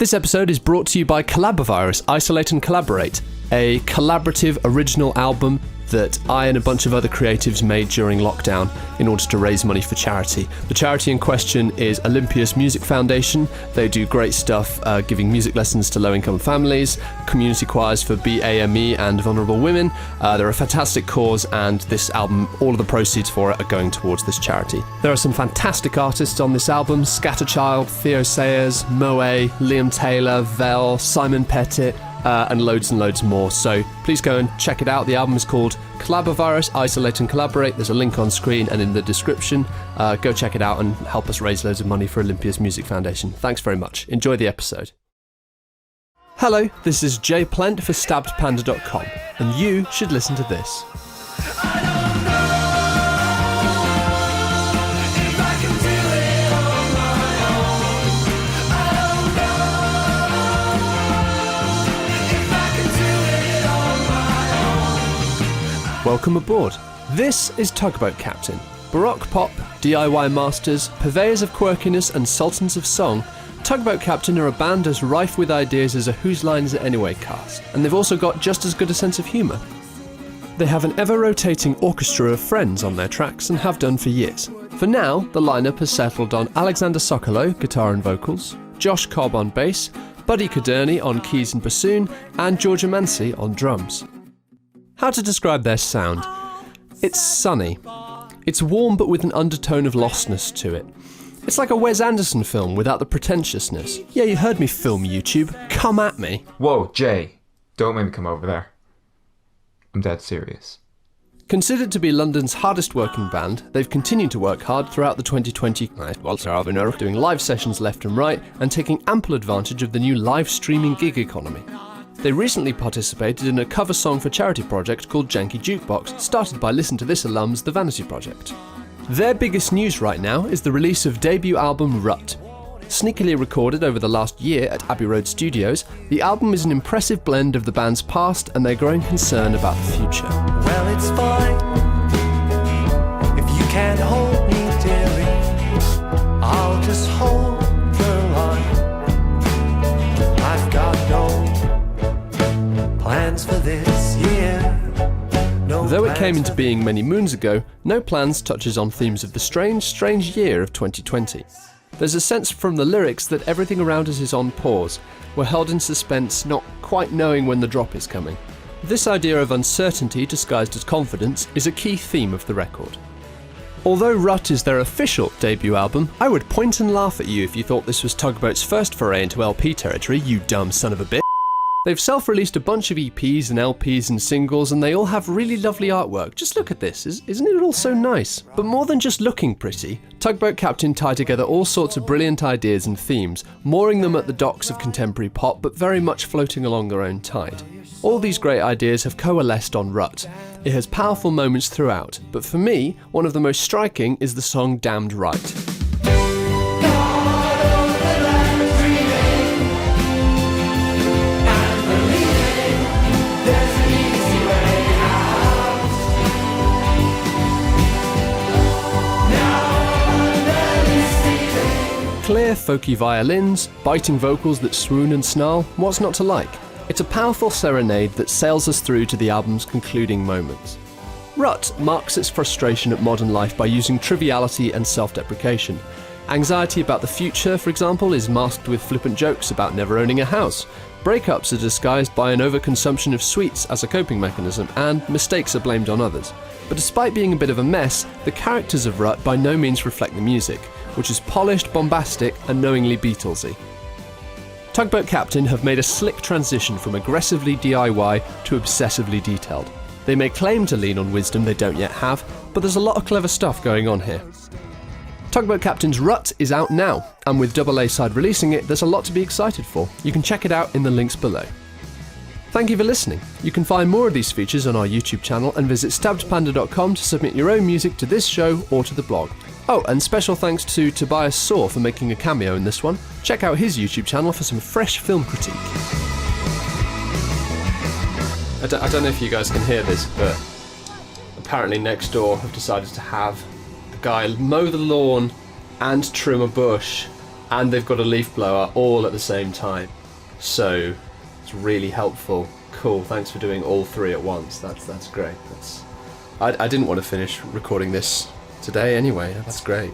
This episode is brought to you by Collabovirus, Isolate and Collaborate, a collaborative original album that I and a bunch of other creatives made during lockdown in order to raise money for charity. The charity in question is Olympias Music Foundation. They do great stuff giving music lessons to low-income families, community choirs for BAME and vulnerable women. They're a fantastic cause, and this album, all of the proceeds for it are going towards this charity. There are some fantastic artists on this album: Scatterchild, Theo Sayers, Moe, Liam Taylor, Vel, Simon Pettit, and loads more. So please go and check it out. The album is called Collabovirus, Isolate and Collaborate. There's a link on screen and in the description. Go check it out and help us raise loads of money for Olympia's Music Foundation. Thanks very much. Enjoy the episode. Hello, this is Jay Plent for StabbedPanda.com, and you should listen to this. Welcome aboard. This is Tugboat Captain. Baroque pop, DIY masters, purveyors of quirkiness and sultans of song, Tugboat Captain are a band as rife with ideas as a Whose Line Is It Anyway cast, and they've also got just as good a sense of humour. They have an ever-rotating orchestra of friends on their tracks and have done for years. For now, the lineup has settled on Alexander Sokolow, guitar and vocals, Josh Cobb on bass, Buddy Caderney on keys and bassoon, and Georgia Mancy on drums. How to describe their sound? It's sunny. It's warm but with an undertone of lostness to it. It's like a Wes Anderson film without the pretentiousness. Yeah, you heard me, film YouTube. Come at me. Whoa, Jay. Don't make me come over there. I'm dead serious. Considered to be London's hardest working band, they've continued to work hard throughout the 2020 doing live sessions left and right and taking ample advantage of the new live streaming gig economy. They recently participated in a cover song for charity project called Janky Jukebox, started by Listen to This alums The Vanity Project. Their biggest news right now is the release of debut album Rut. Sneakily recorded over the last year at Abbey Road Studios, the album is an impressive blend of the band's past and their growing concern about the future. Well, it's fine if you can't hold me, dearie. I'll just hold the line. I've got no plans for this year. Though it came into being many moons ago, No Plans touches on themes of the strange year of 2020. There's a sense from the lyrics that everything around us is on pause. We're held in suspense, not quite knowing when the drop is coming. This idea of uncertainty disguised as confidence is a key theme of the record. Although Rut is their official debut album, I would point and laugh at you if you thought this was Tugboat's first foray into LP territory, you dumb son of a bitch. They've self-released a bunch of EPs and LPs and singles, and they all have really lovely artwork. Just look at this, isn't it all so nice? But more than just looking pretty, Tugboat Captain tie together all sorts of brilliant ideas and themes, mooring them at the docks of contemporary pop, but very much floating along their own tide. All these great ideas have coalesced on Rut. It has powerful moments throughout, but for me, one of the most striking is the song Damned Right. Clear, folky violins, biting vocals that swoon and snarl, what's not to like? It's a powerful serenade that sails us through to the album's concluding moments. Rut marks its frustration at modern life by using triviality and self-deprecation. Anxiety about the future, for example, is masked with flippant jokes about never owning a house. Breakups are disguised by an overconsumption of sweets as a coping mechanism, and mistakes are blamed on others. But despite being a bit of a mess, the characters of Rut by no means reflect the music, which is polished, bombastic, and knowingly Beatlesy. Tugboat Captain have made a slick transition from aggressively DIY to obsessively detailed. They may claim to lean on wisdom they don't yet have, but there's a lot of clever stuff going on here. Tugboat Captain's Rut is out now, and with Double A Side releasing it, there's a lot to be excited for. You can check it out in the links below. Thank you for listening. You can find more of these features on our YouTube channel and visit StabbedPanda.com to submit your own music to this show or to the blog. Oh, and special thanks to Tobias Saw for making a cameo in this one. Check out his YouTube channel for some fresh film critique. I don't know if you guys can hear this, but apparently next door have decided to have a guy mow the lawn and trim a bush and they've got a leaf blower all at the same time. So it's really helpful. Cool, thanks for doing all three at once. That's great. I didn't want to finish recording this today anyway. That's great.